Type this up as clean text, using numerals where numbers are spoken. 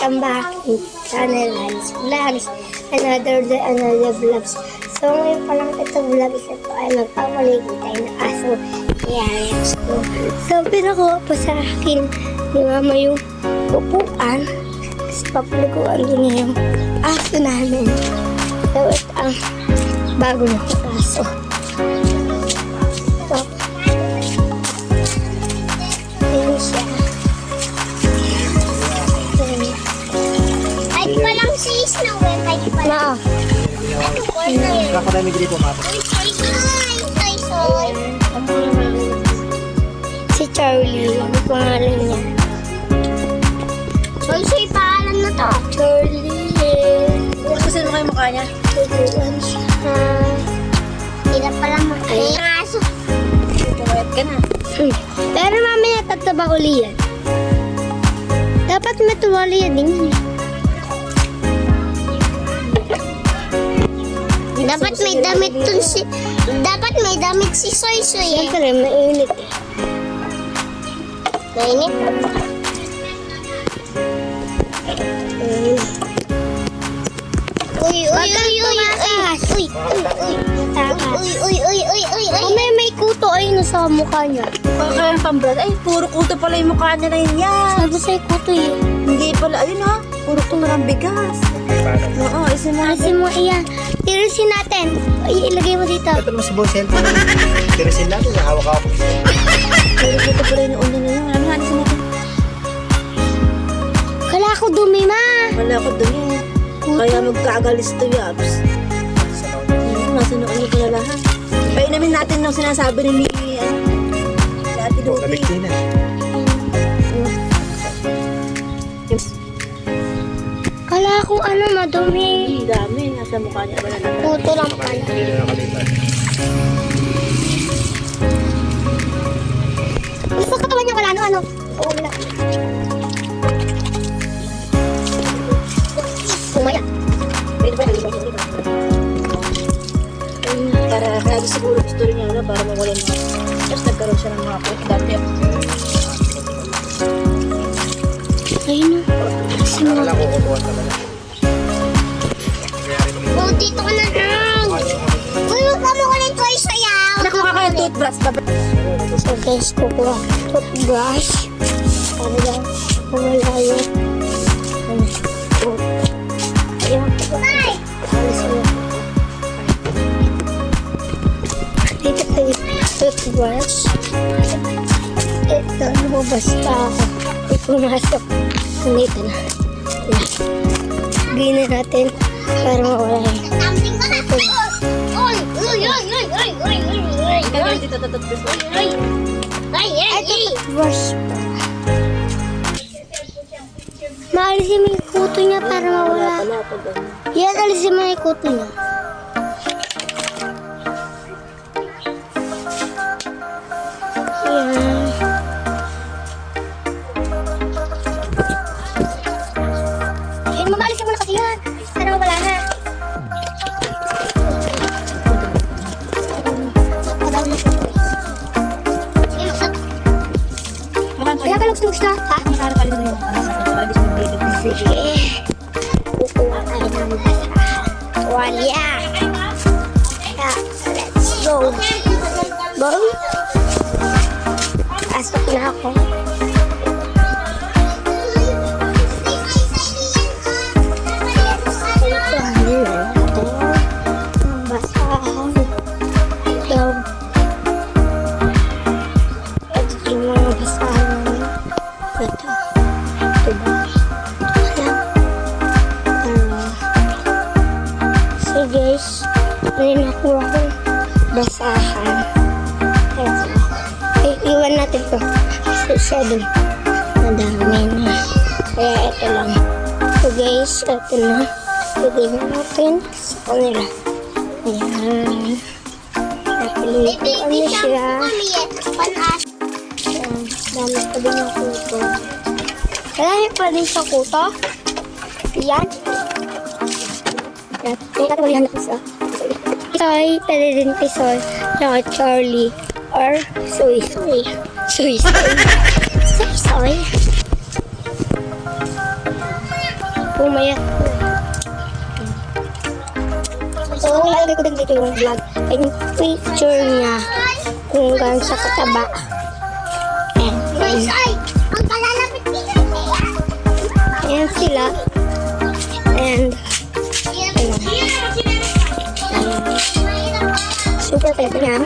welcome back to channel Hans Vlogs. Another day, another vlogs. So ngayon pa lang itong vlog isa to ay magpamaligo tayo na aso. Kaya let's go. So pinakuha pa sa akin ni mama yung upuan. Kasi papaliguan din niya yung aso namin. So ito ang bago na aso. So, ayan siya. Palang sis na uwi, kahit pala. Nakarami dito po, Soy. Si Charlie, ang pangalan niya. Soy, paalam na to. Charlie. Kasi mo kayo mukha niya? Tutuan siya. Hindi pala makaya. Ang aso. Pumayat ka na. Pero mamaya tataba uli yan. Dapat matuwali yan din yun. Dapat may damit dun si... Dapat may damit si Soy eh. Siyempre, mainit eh. Mainit. Uy. May kuto ay sa mukha niya. Kaya pambrad. Ay, puro kuto pala yung mukha niya na yun yan. Sabi sa'yo kuto eh. Hindi pala. Ayun ha. Puro kuto ng bigas. Oo, isa na. Kasi mo iyan. Tirisin natin. Ay, ilagay mo dito. Ito naman sa buong cellphone. Tirisin natin, hawak-hawak. Puro kuto pala yung ulo na yun. Ano nga, isa natin. Kala ko dumi ma. Wala ko dun yun. Kaya magkagalis to yaps. Nasa noon niyo pala lahat. Painamin natin nung sinasabi ni Ate Lupi. Kabigti na. Kala ko ano madumi. Ang dami. Nasa mukha niya wala na. Kuto lang pala. Hindi na nakalitan. Gusto katawan niya wala ano. Oo, wala. Umaya. Para kaya siguro gusto rin niya para mawala mo. Tapos nagkaroon siya ng mga pot. Dati Ayun na. Wala ko kukuha talaga. Oh, dito ka na lang. Uy, huwag ka mo ko ng toy sayaw. nakuha ka yung toothbrush. So guys, kukuha toothbrush. Para lang kumala yun. Ayan. Ay! Alis mo. Dito tayo toothbrush. Ito, lumabas pa ako. Ay, pumasok. Dito na. Gina natin para mawala yun. Kambing ka na. Uy. Kaya dito toothbrush. Ay. Toothbrush pa. Maalisin mo yung kuto niya para mawala. Yan, alisin mo yung kuto niya. Yan. Yan, mamalisin mo na kasi yan. Para mawala na. Kaya ka lugs-lugs na, ha? Sige. Kukuha tayo ng basahan. Walya! Yeah, let's go. Boom! Pasok na ako. Ito, ano na ito? Ang basahan. Ito. Ito yung mga basahan namin. Ito. Ito ba? So guys, may nakuha kong basahan. Ito. Iwan natin to. Kasi siya dun. Madami na. Kaya ito lang. So guys, ito na. Lagay na natin sa kanila. Ayan. Napilitan na siya. Ayan. Dami pa din ang kuto. Dami pa din sa kuto. Ayan. May katawalan na isa. Soy, pwede din kay Soy. Saka Charlie. Or Soy. Soy. Bumaya. So, ang lalagay ko din dito yung vlog. Ay yung picture niya. Kung gaano sa kataba. Ayan. Guys, ay! Ang kalalapit dito. Ayan sila. And, super pwede yan.